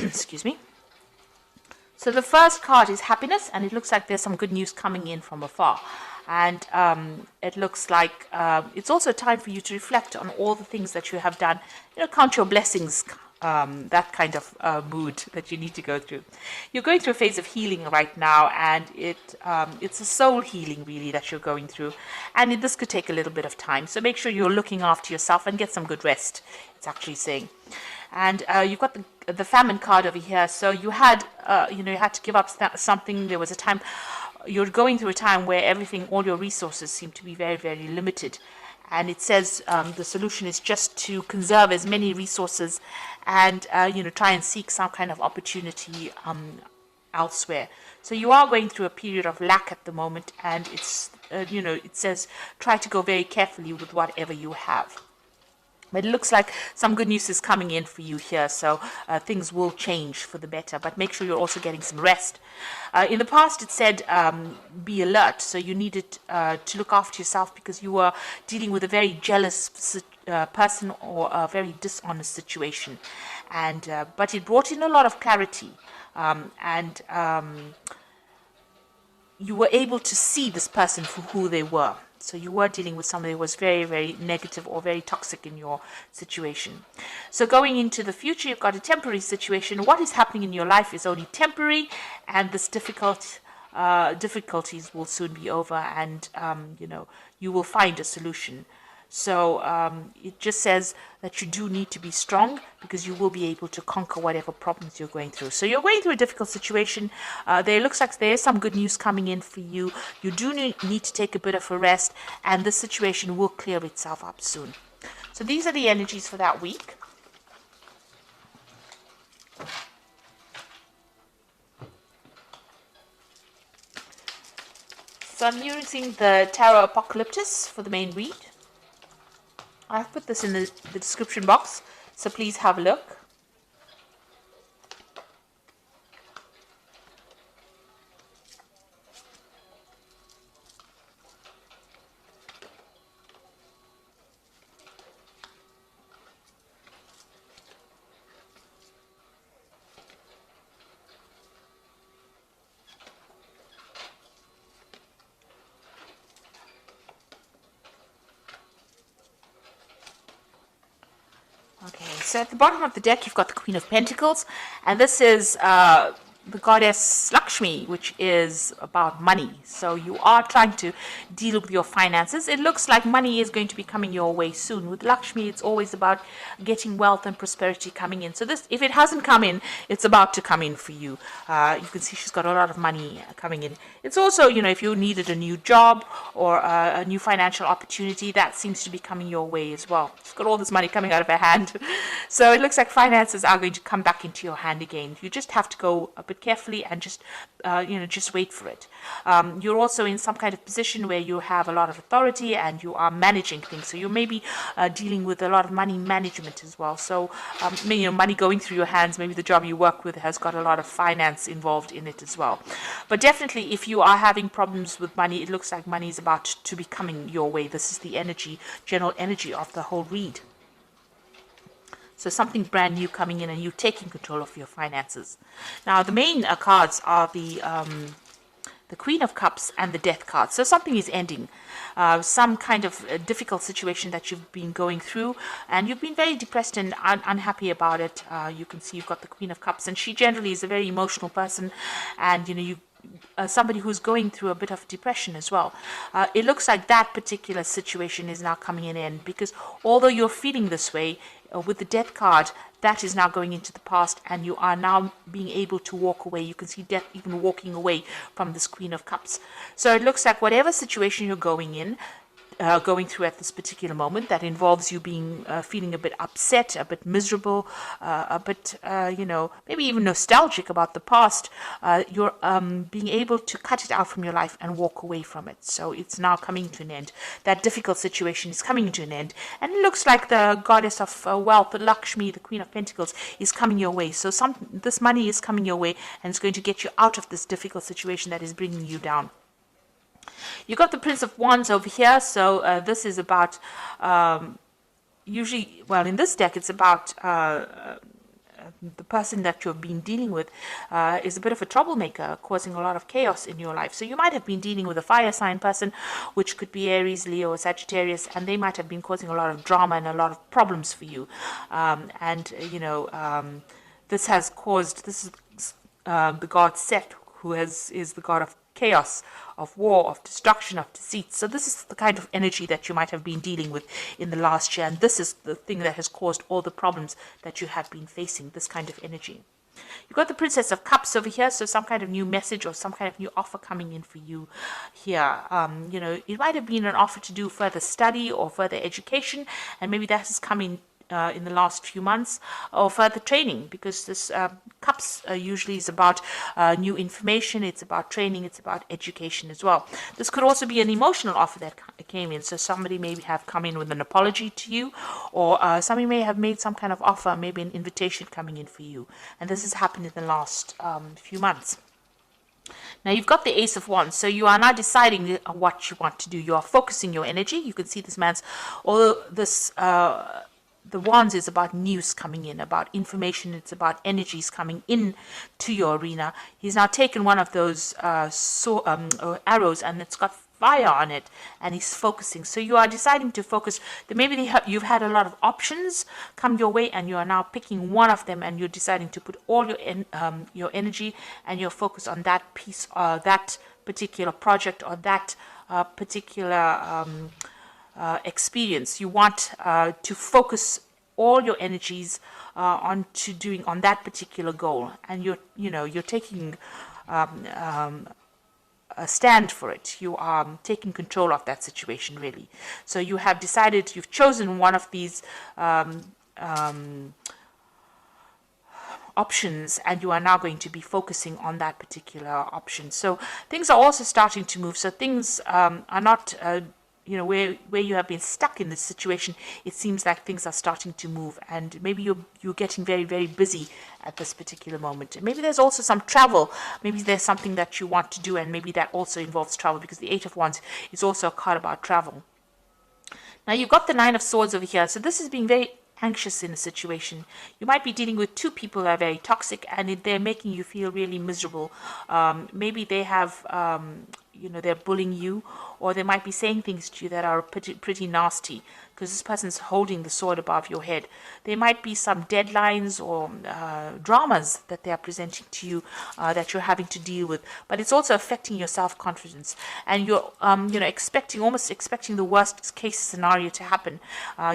Excuse me. So the first card is happiness, and it looks like there's some good news coming in from afar. And it looks like it's also time for you to reflect on all the things that you have done. Count your blessings, that kind of mood that you need to go through. You're going through a phase of healing right now, and it's a soul healing really that you're going through. And this could take a little bit of time. So make sure you're looking after yourself and get some good rest, it's actually saying. And you've got the famine card over here. So you had, you had to give up something. There was a time, you're going through a time where all your resources seem to be very, very limited. And it says the solution is just to conserve as many resources and, try and seek some kind of opportunity elsewhere. So you are going through a period of lack at the moment. And it's, it says try to go very carefully with whatever you have. But it looks like some good news is coming in for you here, so things will change for the better. But make sure you're also getting some rest. In the past, it said be alert, so you needed to look after yourself because you were dealing with a very jealous person or a very dishonest situation. And but it brought in a lot of clarity, and you were able to see this person for who they were. So you were dealing with somebody who was very, very negative or very toxic in your situation. So going into the future, you've got a temporary situation. What is happening in your life is only temporary, and this difficulties will soon be over, and you will find a solution. So it just says that you do need to be strong because you will be able to conquer whatever problems you're going through. So you're going through a difficult situation. There looks like there is some good news coming in for you. You do need to take a bit of a rest, and the situation will clear itself up soon. So these are the energies for that week. So I'm using the Tarot Apocalyptus for the main read. I've put this in the description box, so please have a look. Okay, so at the bottom of the deck, you've got the Queen of Pentacles, and this is the goddess Lakshmi, which is about money. So you are trying to deal with your finances. It looks like money is going to be coming your way soon. With Lakshmi, it's always about getting wealth and prosperity coming in. So this, if it hasn't come in, it's about to come in for you. You can see she's got a lot of money coming in. It's also, if you needed a new job or a new financial opportunity, that seems to be coming your way as well. She's got all this money coming out of her hand. So it looks like finances are going to come back into your hand again. You just have to go a bit carefully and just just wait for it. You're also in some kind of position where you have a lot of authority and you are managing things, so you may be dealing with a lot of money management as well. So money going through your hands. Maybe the job you work with has got a lot of finance involved in it as well. But definitely, if you are having problems with money, it looks like money is about to be coming your way. This is the general energy of the whole read. So something brand new coming in and you taking control of your finances. Now, the main cards are the Queen of Cups and the Death card. So something is ending. Some kind of difficult situation that you've been going through, and you've been very depressed and unhappy about it. You can see you've got the Queen of Cups, and she generally is a very emotional person, and somebody who's going through a bit of depression as well. It looks like that particular situation is now coming in end, because although you're feeling this way, with the Death card, that is now going into the past, and you are now being able to walk away. You can see Death even walking away from this Queen of Cups. So it looks like whatever situation you're going through at this particular moment that involves you being feeling a bit upset, a bit miserable, a bit maybe even nostalgic about the past, you're being able to cut it out from your life and walk away from it. So it's now coming to an end. That difficult situation is coming to an end, and it looks like the goddess of wealth, the Lakshmi, the Queen of Pentacles, is coming your way. So this money is coming your way, and it's going to get you out of this difficult situation that is bringing you down. You got the Prince of Wands over here, so this is about usually, well, in this deck, it's about the person that you've been dealing with is a bit of a troublemaker, causing a lot of chaos in your life. So you might have been dealing with a fire sign person, which could be Aries, Leo, or Sagittarius, and they might have been causing a lot of drama and a lot of problems for you. This has caused, this is the god Set, who is the god of chaos, of war, of destruction, of deceit. So this is the kind of energy that you might have been dealing with in the last year, and this is the thing that has caused all the problems that you have been facing, this kind of energy. You've got the Princess of Cups over here, so some kind of new message or some kind of new offer coming in for you here. It might have been an offer to do further study or further education, and maybe that has come in the last few months, or further training, because this cups usually is about new information, it's about training, it's about education as well. This could also be an emotional offer that came in, so somebody may have come in with an apology to you, or somebody may have made some kind of offer, maybe an invitation coming in for you, and this has happened in the last few months. Now you've got the Ace of Wands, so you are now deciding what you want to do. You are focusing your energy. You can see this man's, although this the Wands is about news coming in, about information, it's about energies coming in to your arena. He's now taken one of those arrows, and it's got fire on it, and he's focusing. So you are deciding to focus. Maybe you've had a lot of options come your way, and you are now picking one of them, and you're deciding to put all your energy and your focus on that piece, that particular project, or that particular experience. You want to focus all your energies on that particular goal, and you're taking a stand for it. You are taking control of that situation, really. So you have decided, you've chosen one of these options, and you are now going to be focusing on that particular option. So things are also starting to move. So things are not where you have been stuck in this situation. It seems like things are starting to move, and maybe you're getting very, very busy at this particular moment. And maybe there's also some travel. Maybe there's something that you want to do, and maybe that also involves travel, because the Eight of Wands is also a card about travel. Now you've got the Nine of Swords over here. So this is being very anxious in a situation. You might be dealing with two people that are very toxic, and they're making you feel really miserable. Maybe they have they're bullying you, or they might be saying things to you that are pretty nasty, because this person's holding the sword above your head. There might be some deadlines or dramas that they are presenting to you that you're having to deal with, but it's also affecting your self-confidence, and you're almost expecting the worst case scenario to happen.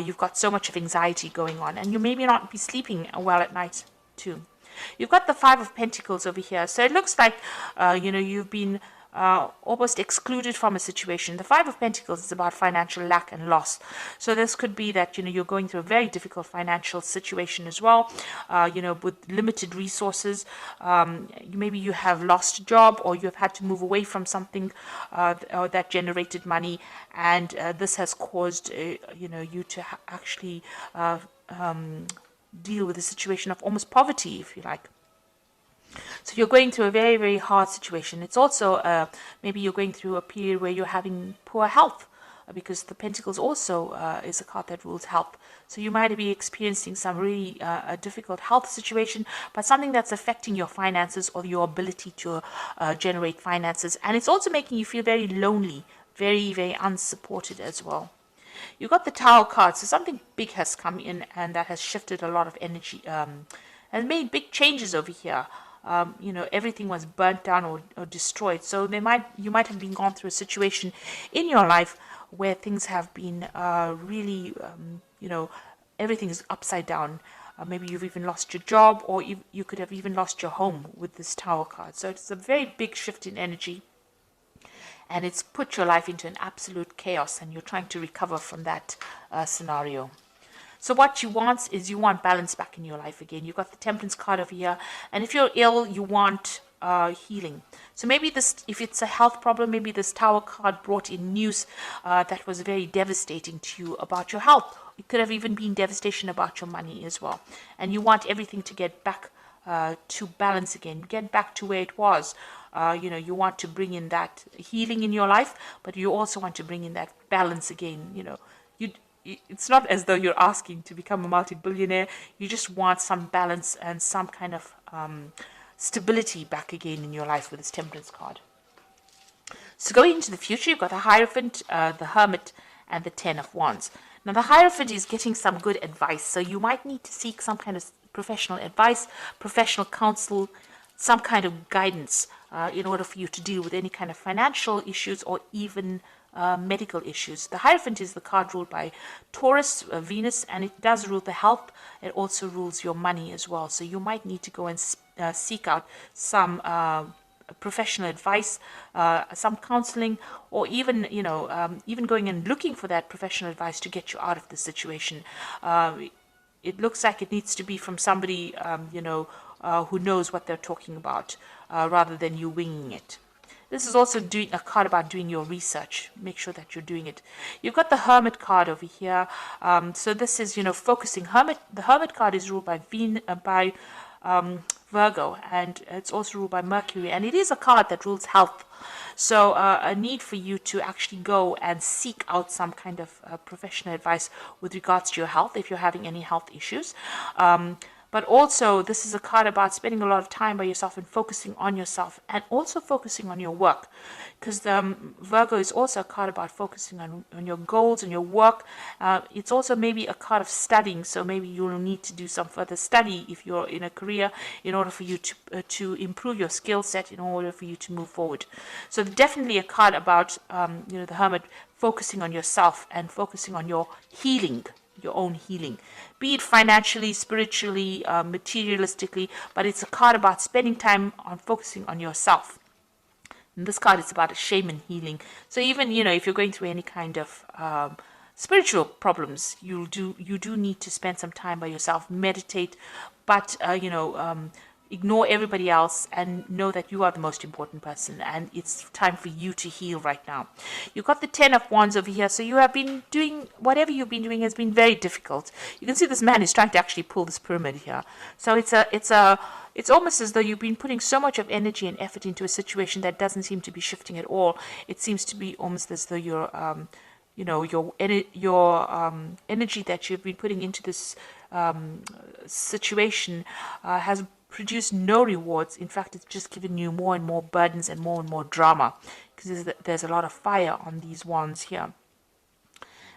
You've got so much of anxiety going on, and you maybe not be sleeping well at night too. You've got the Five of Pentacles over here, so it looks like you've been almost excluded from a situation. The Five of Pentacles is about financial lack and loss. So this could be that you're going through a very difficult financial situation as well, with limited resources. Maybe you have lost a job, or you have had to move away from something that generated money, and this has caused you to actually deal with a situation of almost poverty, if you like. So you're going through a very, very hard situation. It's also maybe you're going through a period where you're having poor health, because the Pentacles also is a card that rules health. So you might be experiencing some really a difficult health situation, but something that's affecting your finances or your ability to generate finances. And it's also making you feel very lonely, very, very unsupported as well. You've got the Tower card, so something big has come in, and that has shifted a lot of energy and made big changes over here. Everything was burnt down or destroyed. So you might have been gone through a situation in your life where things have been really, everything is upside down. Maybe you've even lost your job, or you could have even lost your home with this Tower card. So it's a very big shift in energy, and it's put your life into an absolute chaos, and you're trying to recover from that scenario. So what you want is balance back in your life again. You've got the Temperance card over here, and if you're ill, you want healing. So maybe if it's a health problem, maybe this Tower card brought in news that was very devastating to you about your health. It could have even been devastation about your money as well. And you want everything to get back to balance again, get back to where it was. You want to bring in that healing in your life, but you also want to bring in that balance again. it's not as though you're asking to become a multi-billionaire. You just want some balance and some kind of stability back again in your life with this Temperance card. So going into the future, you've got the Hierophant, the Hermit, and the Ten of Wands. Now the Hierophant is getting some good advice, so you might need to seek some kind of professional advice, professional counsel, some kind of guidance in order for you to deal with any kind of financial issues or even medical issues. The Hierophant is the card ruled by Taurus, Venus, and it does rule the health. It also rules your money as well. So you might need to go and seek out some professional advice, some counseling, or even even going and looking for that professional advice to get you out of the situation. It looks like it needs to be from somebody who knows what they're talking about, rather than you winging it. This is also doing a card about doing your research. Make sure that you're doing it. You've got the Hermit card over here. So this is, focusing. The Hermit card is ruled by Virgo, and it's also ruled by Mercury, and it is a card that rules health. So a need for you to actually go and seek out some kind of professional advice with regards to your health if you're having any health issues. But also, this is a card about spending a lot of time by yourself and focusing on yourself, and also focusing on your work. Because Virgo is also a card about focusing on your goals and your work. It's also maybe a card of studying, so maybe you'll need to do some further study if you're in a career in order for you to improve your skill set, in order for you to move forward. So definitely a card about, the Hermit focusing on yourself and focusing on your healing, your own healing, be it financially, spiritually, materialistically, but it's a card about spending time on focusing on yourself. And this card is about a shaman healing. So even, if you're going through any kind of spiritual problems, you do need to spend some time by yourself, meditate, but, ignore everybody else and know that you are the most important person, and it's time for you to heal right now. You've got the Ten of Wands over here, so you have been doing, whatever you've been doing has been very difficult. You can see this man is trying to actually pull this pyramid here. So it's almost as though you've been putting so much of energy and effort into a situation that doesn't seem to be shifting at all. It seems to be almost as though your energy that you've been putting into this situation has produced no rewards. In fact, it's just given you more and more burdens and more drama, because there's a lot of fire on these wands here.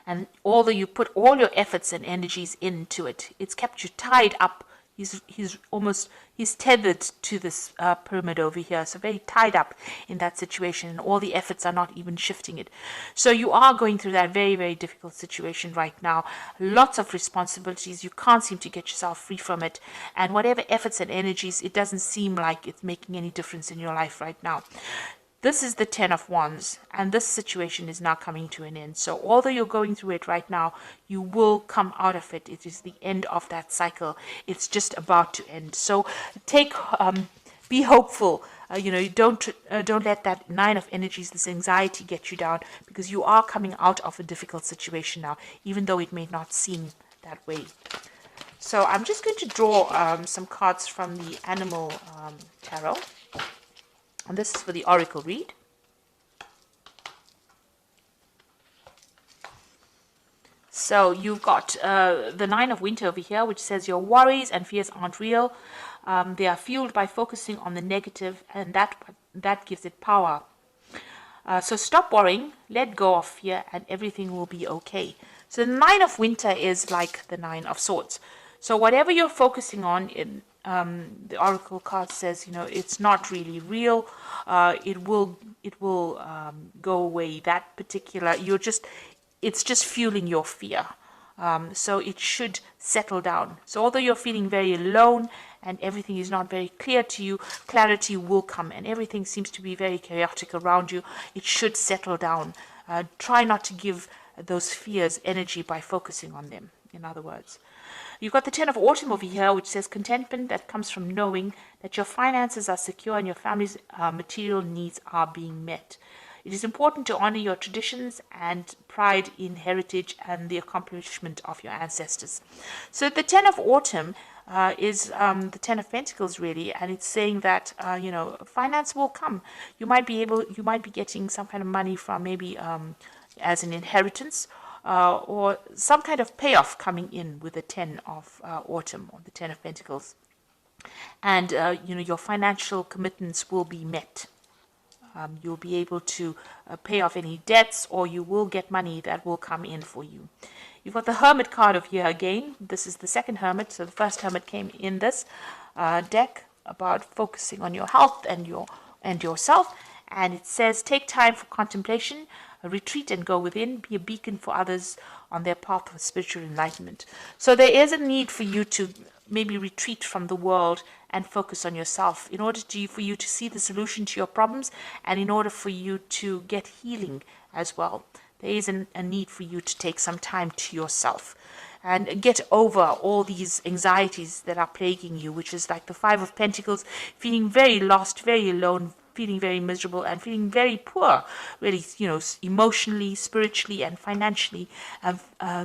And although you put all your efforts and energies into it, it's kept you tied up. He's tethered to this pyramid over here, so very tied up in that situation, and all the efforts are not even shifting it. So you are going through that very, very difficult situation right now. Lots of responsibilities. You can't seem to get yourself free from it, and whatever efforts and energies, it doesn't seem like it's making any difference in your life right now. This is the Ten of Wands, and this situation is now coming to an end. So although you're going through it right now, you will come out of it. It is the end of that cycle. It's just about to end. So be hopeful. Don't let that Nine of Energies, this anxiety, get you down, because you are coming out of a difficult situation now, even though it may not seem that way. So I'm just going to draw some cards from the Animal Tarot. And this is for the Oracle read. So you've got the Nine of Winter over here, which says your worries and fears aren't real. They are fueled by focusing on the negative, and that gives it power. So stop worrying, let go of fear, and everything will be okay. So the Nine of Winter is like the Nine of Swords. So whatever you're focusing on, the Oracle card says, it's not really real. It will go away. That particular, it's just fueling your fear. So it should settle down. So although you're feeling very alone and everything is not very clear to you, clarity will come, and everything seems to be very chaotic around you. It should settle down. Try not to give those fears energy by focusing on them, in other words. You've got the Ten of Autumn over here, which says contentment that comes from knowing that your finances are secure and your family's material needs are being met. It is important to honor your traditions and pride in heritage and the accomplishment of your ancestors. So the Ten of Autumn is the Ten of Pentacles, really, and it's saying that finance will come. You might be getting some kind of money from maybe as an inheritance. or some kind of payoff coming in with the 10 of autumn, or the 10 of Pentacles. And, your financial commitments will be met. You'll be able to pay off any debts, or you will get money that will come in for you. You've got the Hermit card of here again. This is the second Hermit. So the first Hermit came in this deck about focusing on your health and yourself. And it says, take time for contemplation, retreat and go within, be a beacon for others on their path of spiritual enlightenment. So there is a need for you to maybe retreat from the world and focus on yourself in order for you to see the solution to your problems, and in order for you to get healing as well. There is a need for you to take some time to yourself and get over all these anxieties that are plaguing you, which is like the Five of Pentacles, feeling very lost, very alone, feeling very miserable, and feeling very poor, really, emotionally, spiritually, and financially.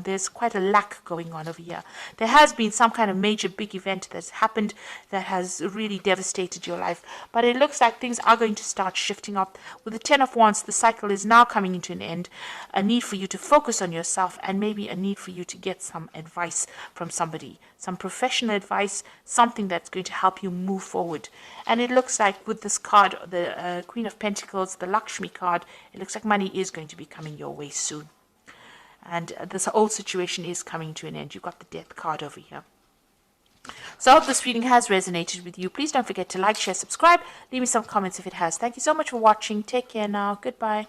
There's quite a lack going on over here. There has been some kind of major big event that's happened that has really devastated your life, but it looks like things are going to start shifting up. With the 10 of Wands, the cycle is now coming into an end. A need for you to focus on yourself, and maybe a need for you to get some advice from somebody, some professional advice, something that's going to help you move forward. And it looks like with this card, the Queen of Pentacles, the Lakshmi card, it looks like money is going to be coming your way soon. And this whole situation is coming to an end. You've got the Death card over here. So I hope this reading has resonated with you. Please don't forget to like, share, subscribe. Leave me some comments if it has. Thank you so much for watching. Take care now. Goodbye.